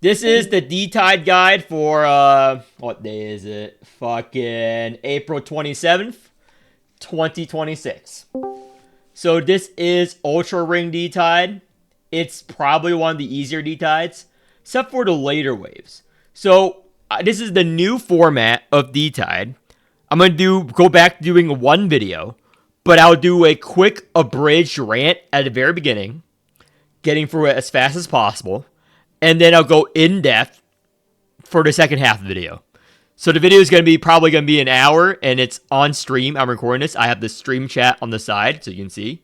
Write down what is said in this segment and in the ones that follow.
This is the D-Tide guide for, what day is it? Fucking April 27th, 2026. So this is Ultra Ring D-Tide. It's probably one of the easier D-Tides, except for the later waves. So this is the new format of D-Tide. I'm going to go back to doing one video, but I'll do a quick abridged rant at the very beginning, getting through it as fast as possible. And then I'll go in depth for the second half of the video. So the video is probably going to be an hour, and it's on stream. I'm recording this. I have the stream chat on the side, so you can see.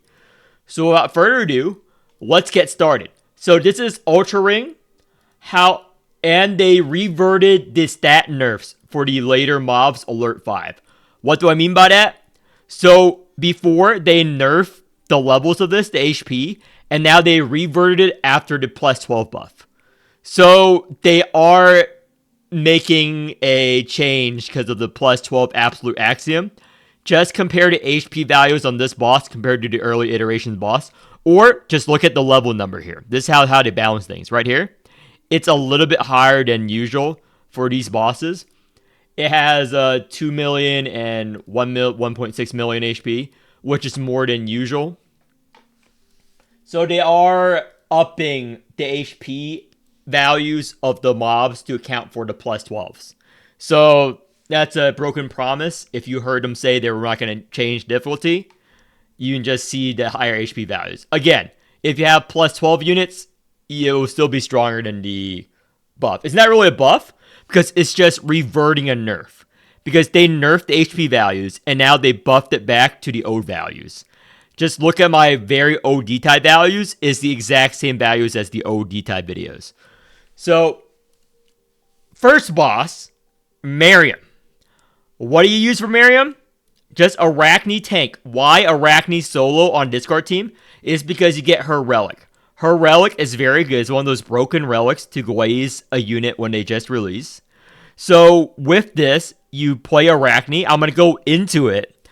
So without further ado, let's get started. So this is Ultra Ring, and they reverted the stat nerfs for the later mobs Alert 5. What do I mean by that? So before they nerfed the levels of this, the HP, and now they reverted it after the plus 12 buff. So they are making a change because of the plus 12 absolute axiom. Just compare the HP values on this boss compared to the early iterations boss. Or just look at the level number here. This is how they balance things. Right here, it's a little bit higher than usual for these bosses. It has 2 million and 1.6 million HP, which is more than usual. So they are upping the HP values of the mobs to account for the plus 12s. So that's a broken promise. If you heard them say they were not going to change difficulty, you can just see the higher HP values. Again, if you have plus 12 units, it will still be stronger than the buff. It's not really a buff because it's just reverting a nerf. Because they nerfed the HP values and now they buffed it back to the old values. Just look at my very old D-Tide values. Is the exact same values as the old D-Tide videos. So, first boss, Mariam. What do you use for Mariam? Just Arachne tank. Why Arachne solo on Discord team? Is because you get her relic. Her relic is very good. It's one of those broken relics to glaze a unit when they just release. So, with this, you play Arachne. I'm going to go into it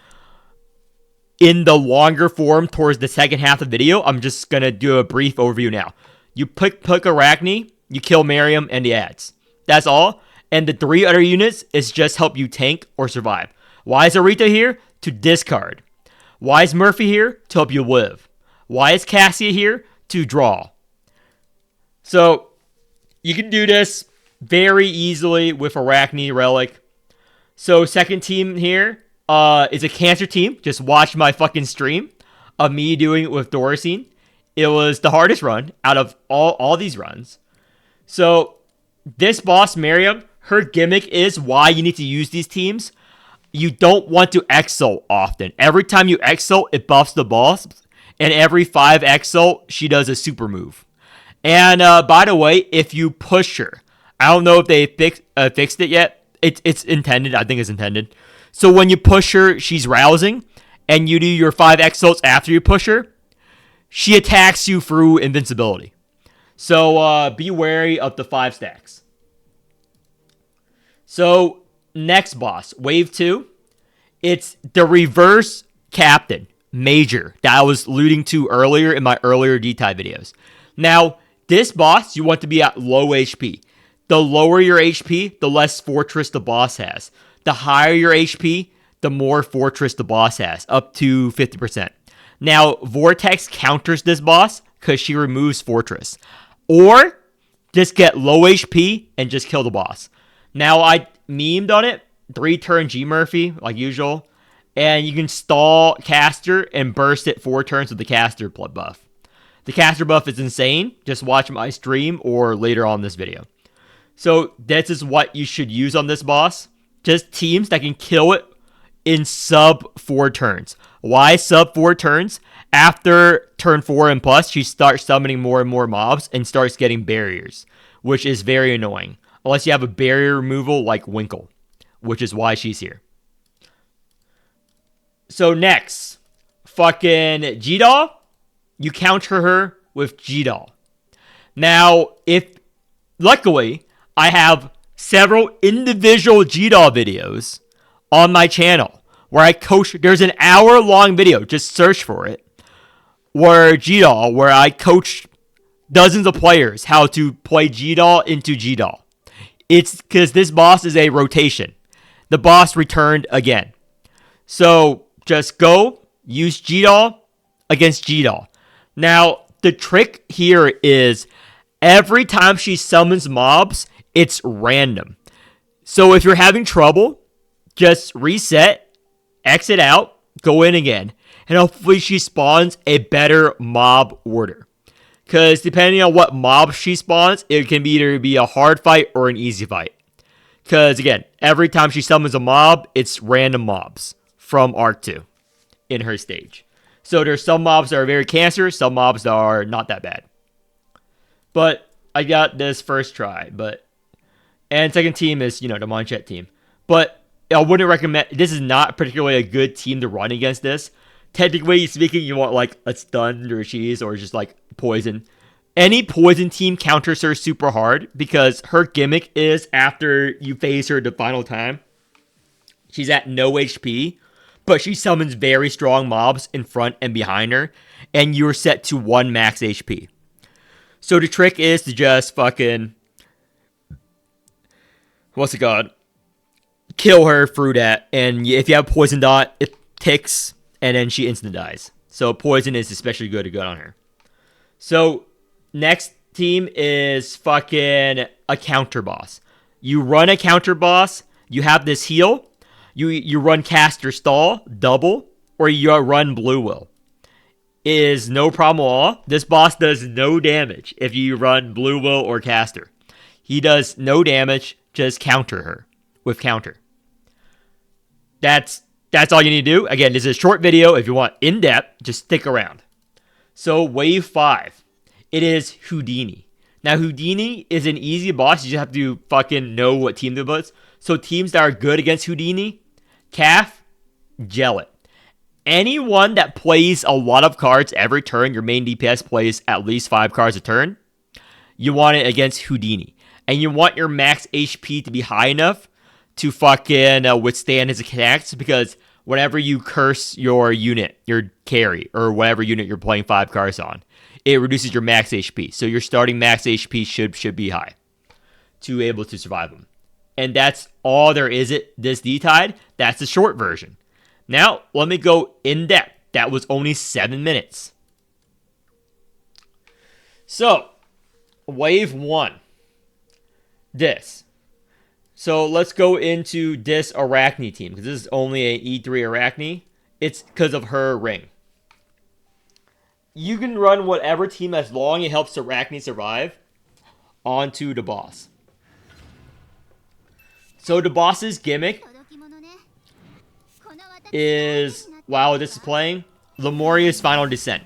in the longer form towards the second half of the video. I'm just going to do a brief overview now. You pick Arachne. You kill Mariam and the ads. That's all. And the 3 other units is just help you tank or survive. Why is Arita here? To discard. Why is Murphy here? To help you live. Why is Cassia here? To draw. So, you can do this very easily with Arachne Relic. So, second team here is a cancer team. Just watch my fucking stream of me doing it with Doracine. It was the hardest run out of all these runs. So, this boss, Mariam, her gimmick is why you need to use these teams. You don't want to exo often. Every time you exo, it buffs the boss. And every 5 exo, she does a super move. And by the way, if you push her, I don't know if they fixed it yet. It's intended. I think it's intended. So when you push her, she's rousing. And you do your 5 exos after you push her. She attacks you through invincibility. So, be wary of the 5 stacks. So, next boss, Wave 2. It's the reverse captain, Major, that I was alluding to earlier in my earlier D-Tide videos. Now, this boss, you want to be at low HP. The lower your HP, the less fortress the boss has. The higher your HP, the more fortress the boss has, up to 50%. Now, Vortex counters this boss because she removes fortress. Or, just get low HP and just kill the boss. Now, I memed on it. 3-turn G Murphy, like usual. And you can stall Caster and burst it 4 turns with the Caster buff. The Caster buff is insane. Just watch my stream or later on this video. So, this is what you should use on this boss. Just teams that can kill it in sub 4 turns. Why sub 4 turns? After turn 4 and plus, she starts summoning more and more mobs and starts getting barriers, which is very annoying. Unless you have a barrier removal like Winkle, which is why she's here. So next, fucking G-Doll, you counter her with G-Doll. Now, luckily, I have several individual G-Doll videos on my channel where I coach. There's an hour-long video, just search for it, where Gall, where I coached dozens of players how to play G-Doll into G-Doll. It's because this boss is a rotation. The boss returned again. So just go, use G-Doll against G-Doll. Now, the trick here is every time she summons mobs, it's random. So if you're having trouble, just reset, exit out, go in again. And hopefully she spawns a better mob order. Because depending on what mob she spawns, it can either be a hard fight or an easy fight. Because again, every time she summons a mob, it's random mobs from Arc 2 in her stage. So there's some mobs that are very cancerous, some mobs that are not that bad. But I got this first try. And second team is, the Monchet team. But I wouldn't recommend, this is not particularly a good team to run against this. Technically speaking, you want like a stun or a cheese or just like poison. Any poison team counters her super hard because her gimmick is after you phase her the final time, she's at no HP, but she summons very strong mobs in front and behind her, and you're set to 1 max HP. So the trick is to just fucking, what's it called? Kill her through that, and if you have poison dot, it ticks, and then she instant dies. So poison is especially good to go on her. So next team is fucking a counter boss. You run a counter boss, you have this heal, you run caster stall, double, or you run blue will. It is no problem at all. This boss does no damage if you run blue will or caster. He does no damage, just counter her with counter. That's all you need to do. Again, this is a short video. If you want in-depth, just stick around. So wave 5. It is Houdini. Now, Houdini is an easy boss. You just have to fucking know what team to put. So teams that are good against Houdini, Calf, gel it. Anyone that plays a lot of cards every turn, your main DPS plays at least 5 cards a turn, you want it against Houdini. And you want your max HP to be high enough to fucking withstand his attacks, because whenever you curse your unit, your carry, or whatever unit you're playing 5 cards on, it reduces your max HP. So your starting max HP should be high to be able to survive them. And that's all there is this D-Tide. That's the short version. Now, let me go in depth. That was only 7 minutes. So, wave 1. This. So, let's go into this Arachne team, because this is only a E3 Arachne. It's because of her ring. You can run whatever team as long as it helps Arachne survive onto the boss. So the boss's gimmick is, while this is playing, Lemuria's Final Descent.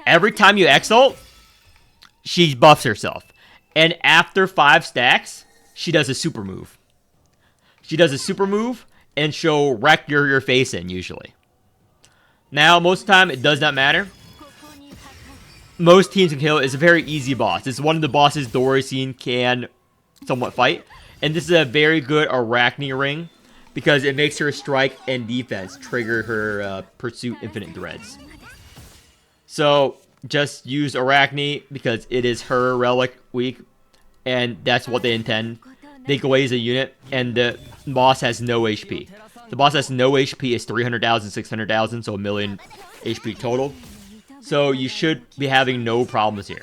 Every time you X-ult, she buffs herself. And after 5 stacks, she does a super move. She does a super move, and she'll wreck your face in, usually. Now, most of the time, it does not matter. Most teams can kill it. It's a very easy boss. It's one of the bosses Doricine can somewhat fight. And this is a very good Arachne ring, because it makes her strike and defense trigger her Pursuit Infinite Threads. So, just use Arachne, because it is her relic week, and that's what they intend. They glaze a unit, and the boss has no HP. The boss has no HP, is 300,000, 600,000, so 1,000,000 HP total. So you should be having no problems here.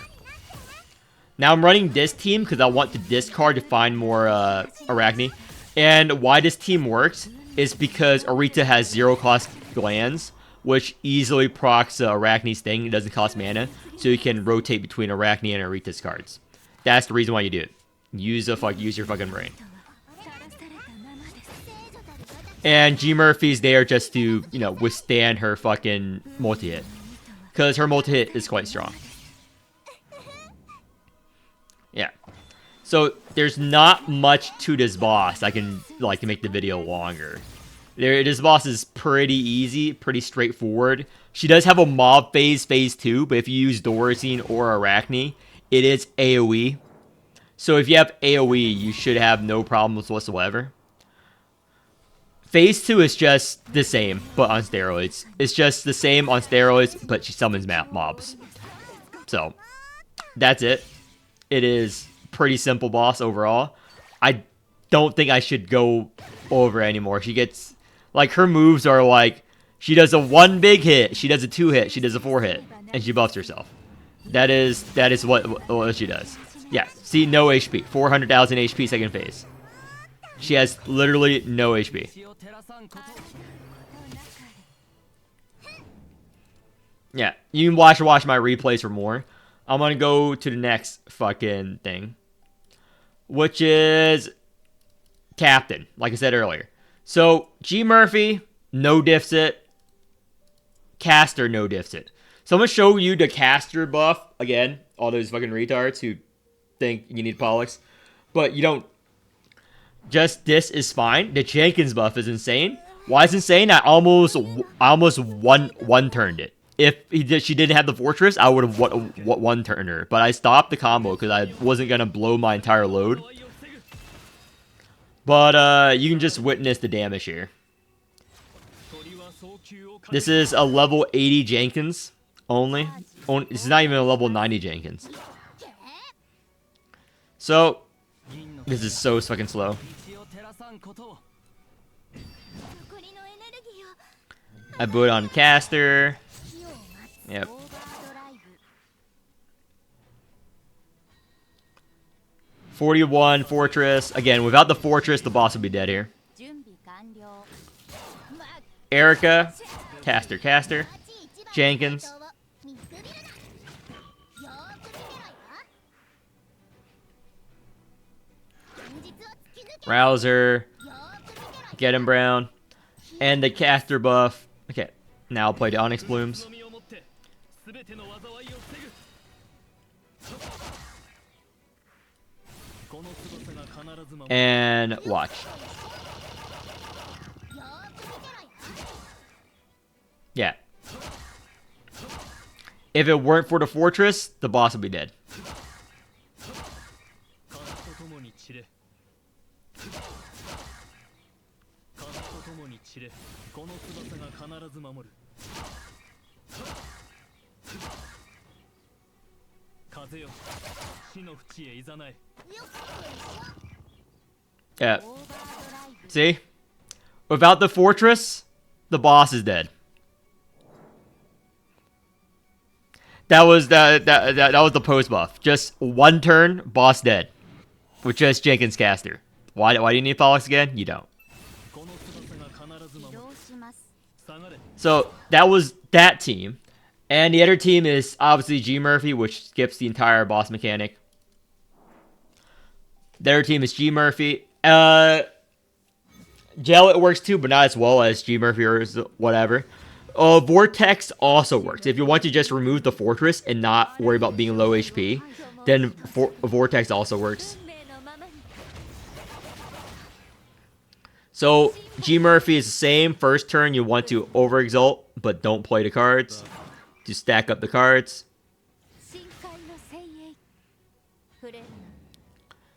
Now I'm running this team because I want to discard to find more Arachne. And why this team works is because Arita has 0 cost glands, which easily procs Arachne's thing. It doesn't cost mana, so you can rotate between Arachne and Arita's cards. That's the reason why you do it. Use your fucking brain. And G Murphy's there just to, withstand her fucking multi-hit. Because her multi-hit is quite strong. Yeah. So, there's not much to this boss. I can, to make the video longer. This boss is pretty easy, pretty straightforward. She does have a mob phase 2, but if you use Doricine or Arachne, it is AoE. So if you have AoE, you should have no problems whatsoever. Phase 2 is just the same, but on steroids. It's just the same on steroids, but she summons mobs. So, that's it. It is pretty simple boss overall. I don't think I should go over anymore. She gets, like, her moves are like, she does a 1 big hit, she does a 2 hit, she does a 4 hit, and she buffs herself. That is what she does. Yeah, see, no HP. 400,000 HP second phase. She has literally no HP. Yeah, you can watch my replays for more. I'm gonna go to the next fucking thing, which is Captain, like I said earlier. So, G Murphy, no diffs it. Caster, no diffs it. So I'm gonna show you the caster buff. Again, all those fucking retards who think you need Pollux. But you don't. Just this is fine. The Jenkins buff is insane. Why is it insane? I almost one-turned it. If she didn't have the fortress, I would have one-turned her. But I stopped the combo because I wasn't gonna blow my entire load. But you can just witness the damage here. This is a level 80 Jenkins only. This is not even a level 90 Jenkins. So, this is so fucking slow. I put on caster. Yep. '41 fortress. Again, without the fortress, the boss would be dead here. Erica, caster. Jenkins. Rouser. Get him, Brown. And the caster buff. Okay, now I'll play the Onyx Blooms. And watch. Yeah. If it weren't for the fortress, the boss would be dead. Yeah. See? Without the fortress, the boss is dead. That was the post buff. Just one turn, boss dead. With just Jenkins caster. Why do you need Pollux again? You don't. So that was that team. And the other team is obviously G Murphy, which skips the entire boss mechanic. The other team is G Murphy. Gel, it works too, but not as well as G Murphy or whatever. Vortex also works. If you want to just remove the fortress and not worry about being low HP, then Vortex also works. So, G Murphy is the same. First turn, you want to overexalt, but don't play the cards. Just stack up the cards.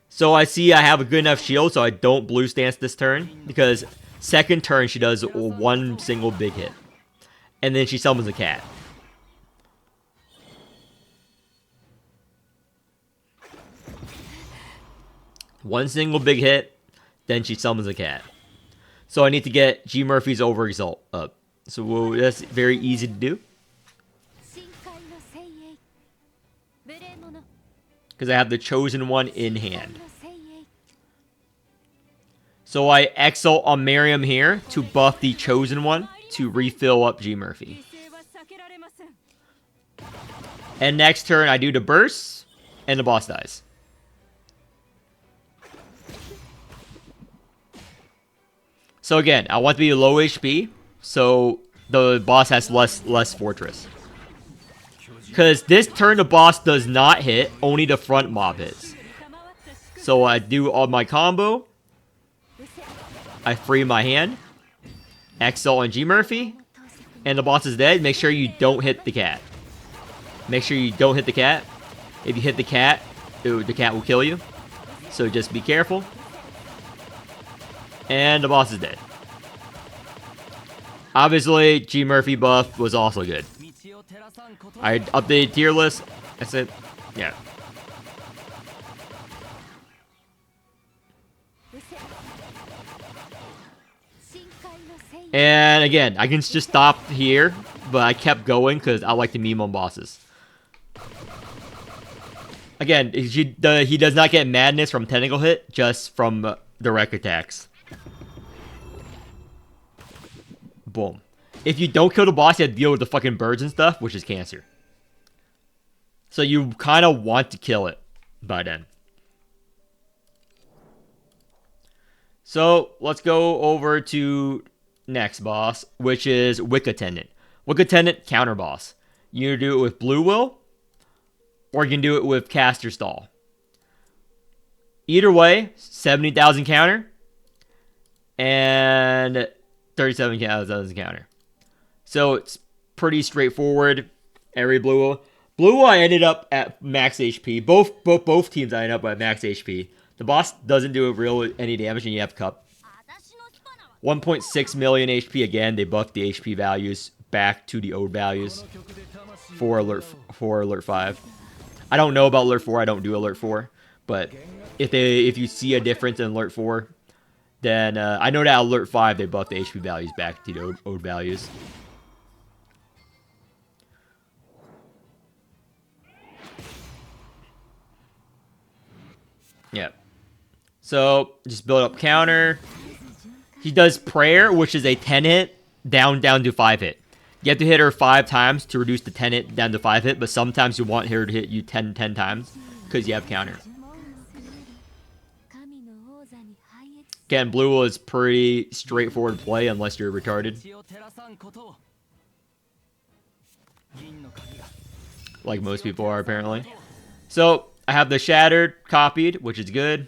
So I see I have a good enough shield, so I don't blue stance this turn. Because second turn, she does one single big hit. And then she summons a cat. One single big hit, then she summons a cat. So I need to get G Murphy's overexalt up. So that's very easy to do. Because I have the chosen one in hand. So I exalt on Mariam here to buff the chosen one to refill up G Murphy. And next turn I do the burst and the boss dies. So again, I want to be low HP so the boss has less fortress. Because this turn the boss does not hit, only the front mob hits. So I do all my combo. I free my hand. Exalt on G Murphy. And the boss is dead. Make sure you don't hit the cat. Make sure you don't hit the cat. If you hit the cat will kill you. So just be careful. And the boss is dead. Obviously, G Murphy buff was also good. I updated tier list. That's it. Yeah. And again, I can just stop here, but I kept going because I like to meme on bosses. Again, he does not get madness from tentacle hit, just from direct attacks. Boom. If you don't kill the boss, you have to deal with the fucking birds and stuff, which is cancer. So you kind of want to kill it by then. So let's go over to next boss, which is Wick Attendant. Wick Attendant counter boss. You can do it with Blue Will, or you can do it with Caster Stall. Either way, 70,000 counter and 37,000 counter. So it's pretty straightforward. Every Blue Will. Blue Will, I ended up at max HP. Both teams I ended up at max HP. The boss doesn't do any damage, and you have Cup. 1.6 million HP again. They buffed the HP values back to the old values for alert 5. I don't know about alert 4. I don't do alert 4, but if you see a difference in alert 4, then I know that alert 5 they buffed the HP values back to the old values. Yeah. So just build up counter. He does prayer, which is a 10 hit down to 5 hit. You have to hit her 5 times to reduce the 10 hit down to 5 hit, but sometimes you want her to hit you 10 times because you have counter. Again, Blue Will is pretty straightforward play unless you're retarded. Like most people are, apparently. So, I have the Shattered copied, which is good.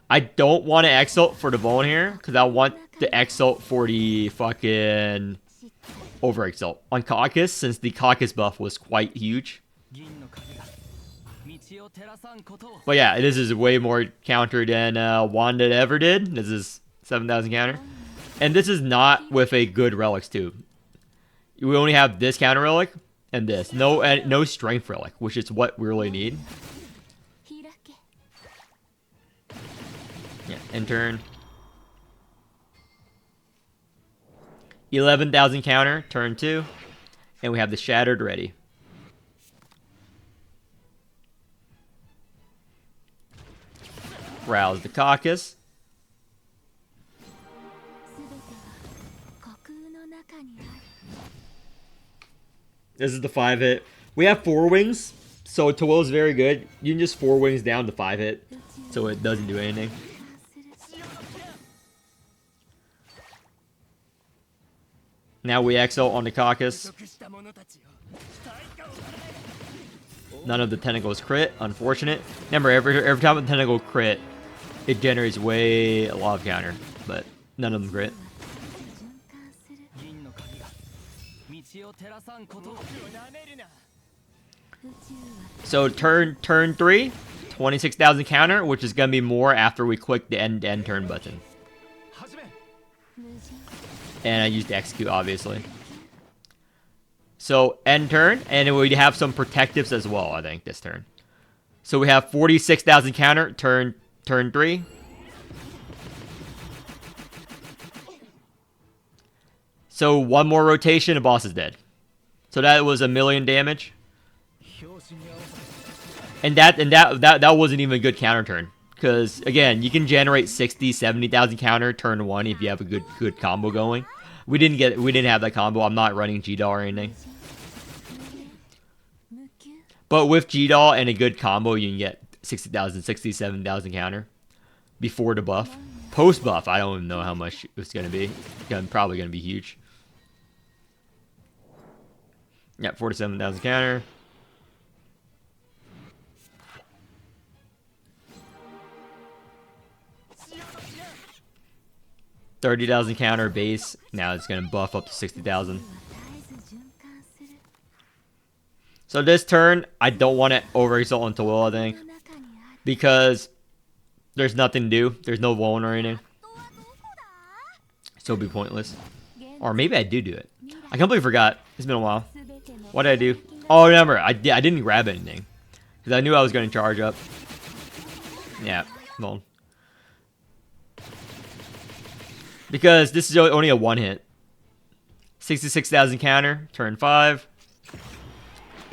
I don't want to exalt for the Vuln here, because I want the exalt for the fucking over exalt on Caucus, since the Caucus buff was quite huge. But yeah, this is way more counter than Wanda ever did. This is 7,000 counter. And this is not with a good relics too. We only have this counter relic and this. No strength relic, which is what we really need. Yeah, end turn. 11,000 counter, turn 2. And we have the Shattered ready. Rouse the Caucus. This is the 5 hit. We have 4 wings, so Toil is very good. You can just 4 wings down to 5 hit, so it doesn't do anything. Now we exo on the Caucus. None of the tentacles crit, unfortunate. Remember, every time a tentacle crit, it generates a lot of counter, but none of them crit. So turn 3, 26,000 counter, which is gonna be more after we click the end turn button. And I used execute, obviously. So end turn, and we have some protectives as well, I think, this turn. So we have 46,000 counter, turn 3. So one more rotation, the boss is dead. So that was 1 million damage. And that wasn't even a good counter turn. Because, again, you can generate 60, 70,000 counter turn 1 if you have a good combo going. We didn't have that combo. I'm not running G-Doll or anything. But with G-Doll and a good combo, you can get 60,000, 67,000 counter before the buff. Post buff, I don't even know how much it's going to be. Probably going to be huge. Yep, 47,000 counter. $30,000 counter base. Now it's going to buff up to 60,000. So this turn, I don't want to over-exalt into Will, I think. Because there's nothing to do. There's no Vuln or anything. So it'd be pointless. Or maybe I do it. I completely forgot. It's been a while. What did I do? Oh, remember, I didn't grab anything. Because I knew I was going to charge up. Yeah, well. Because this is only a one hit. 66,000 counter, turn 5.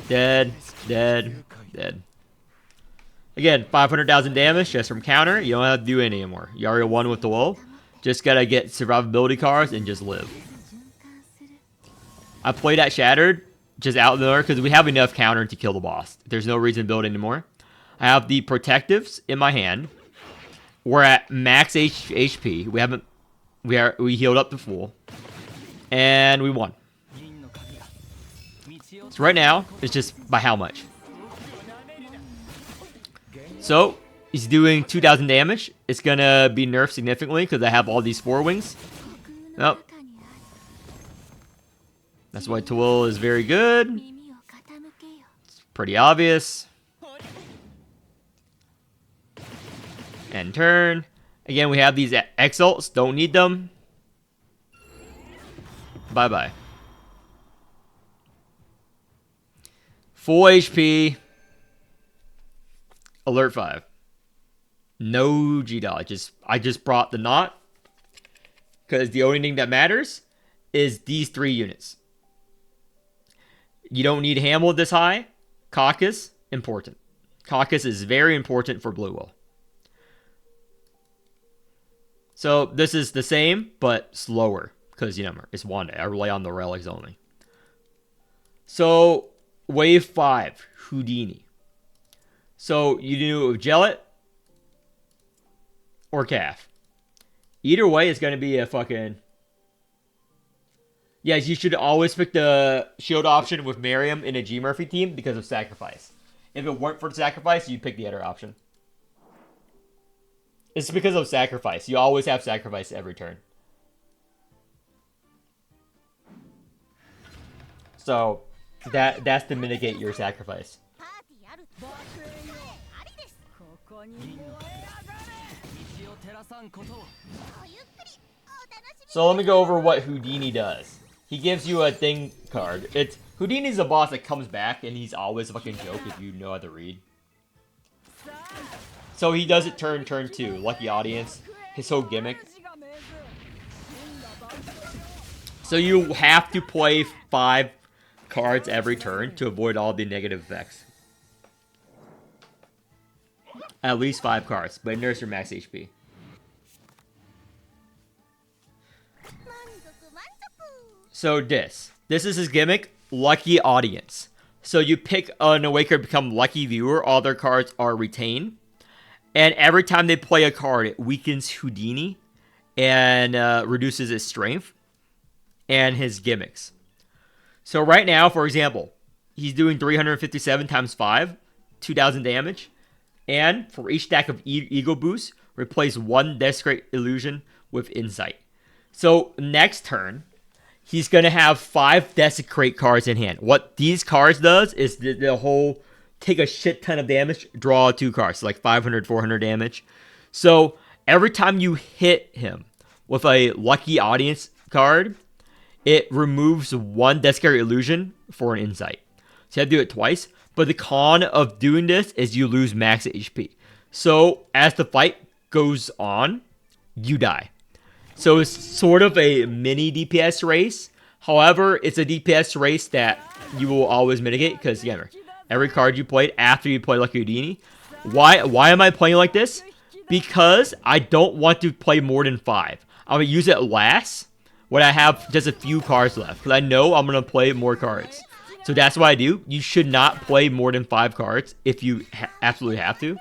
Dead, dead, dead. Again, 500,000 damage just from counter. You don't have to do any anymore. You already won with the wolf. Just gotta get survivability cards and just live. I played at Shattered, just out there, because we have enough counter to kill the boss. There's no reason to build anymore. I have the Protectives in my hand. We're at max HP. We healed up to full. And we won. So right now, it's just by how much. So, he's doing 2,000 damage. It's gonna be nerfed significantly because I have all these 4 wings. Nope. That's why Twill is very good. It's pretty obvious. End turn. Again, we have these exalts. Don't need them. Bye-bye. Full HP. Alert 5. No G-Doll. I just brought the knot. Because the only thing that matters is these 3 units. You don't need Hamel this high. Caucus, important. Caucus is very important for Blue Will. So this is the same, but slower. Because, you know, it's one day. I rely on the relics only. So, wave 5, Houdini. So, you do it with Gellet or Calf. Either way, it's going to be a fucking... Yes, you should always pick the shield option with Mariam in a G Murphy team because of sacrifice. If it weren't for sacrifice, you'd pick the other option. It's because of sacrifice. You always have sacrifice every turn. So, that's to mitigate your sacrifice. So let me go over what Houdini does. He gives you a thing card. Houdini's a boss that comes back and he's always a fucking joke if you know how to read. So he does it turn 2. Lucky audience. His whole gimmick. So you have to play 5 cards every turn to avoid all the negative effects. At least 5 cards, but nurse your max HP. So this is his gimmick, Lucky Audience. So you pick an Awaker to become Lucky Viewer, all their cards are retained. And every time they play a card, it weakens Houdini and reduces his strength and his gimmicks. So right now, for example, he's doing 357 times 5, 2,000 damage. And for each stack of Ego Boost, replace 1 Desecrate Illusion with Insight. So next turn, he's going to have 5 Desecrate cards in hand. What these cards does is the whole take a shit ton of damage, draw 2 cards, so like 500, 400 damage. So every time you hit him with a Lucky Audience card, it removes 1 Desecrate Illusion for an Insight. So you have to do it twice. But the con of doing this is you lose max HP. So as the fight goes on, you die. So it's sort of a mini DPS race. However, it's a DPS race that you will always mitigate. Because again, every card you played after you play Lucky Houdini. Why am I playing like this? Because I don't want to play more than 5. I'm going to use it last when I have just a few cards left. Because I know I'm going to play more cards. So that's what I do. You should not play more than 5 cards if you absolutely have to.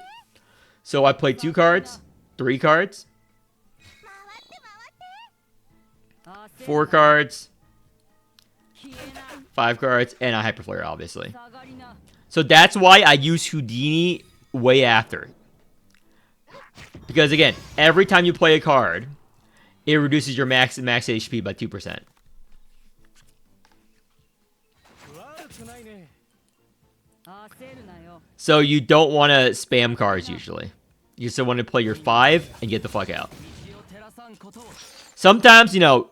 So I play 2 cards, 3 cards, 4 cards, 5 cards, and a Hyperflare, obviously. So that's why I use Houdini way after. Because again, every time you play a card, it reduces your max HP by 2%. So you don't want to spam cards usually. You just want to play your 5 and get the fuck out. Sometimes, you know,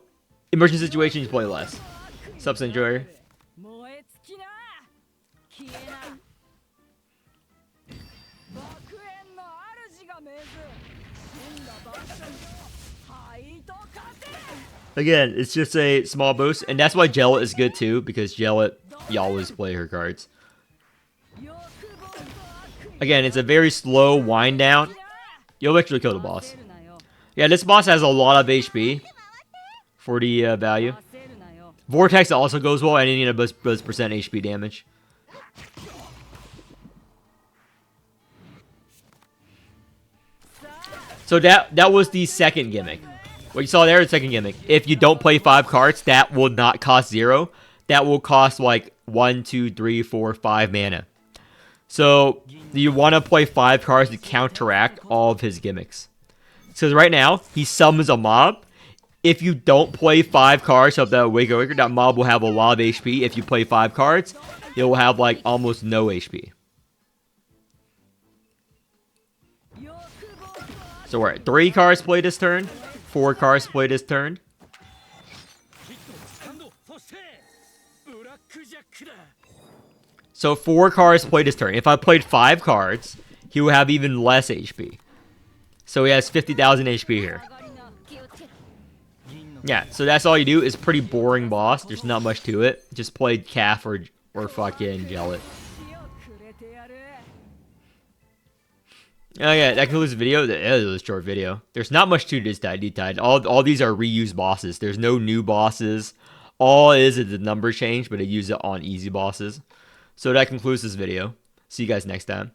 emergency situations you play less. Subs Enjoyer. Again, it's just a small boost, and that's why Jellet is good too, because Jellet, you always play her cards. Again, it's a very slow wind down. You'll actually kill the boss. Yeah, this boss has a lot of HP for the value. Vortex also goes well, and you need a boost percent HP damage. So that was the second gimmick. What you saw there is the second gimmick. If you don't play 5 cards, that will not cost 0. That will cost like 1, 2, 3, 4, 5 mana. So you want to play 5 cards to counteract all of his gimmicks. So right now, he summons a mob. If you don't play 5 cards of the Wick Attendant, that mob will have a lot of HP. If you play 5 cards, it will have like almost no HP. So we're at 3 cards played this turn, 4 cards played this turn. So 4 cards played this turn. If I played 5 cards, he will have even less HP. So he has 50,000 HP here. Yeah, so that's all you do. It's pretty boring boss. There's not much to it. Just play Calf or fucking Jellet. Oh yeah, that concludes the video. It was a short video. There's not much to this tide. All these are reused bosses. There's no new bosses. All it is the number change, but it uses it on easy bosses. So that concludes this video. See you guys next time.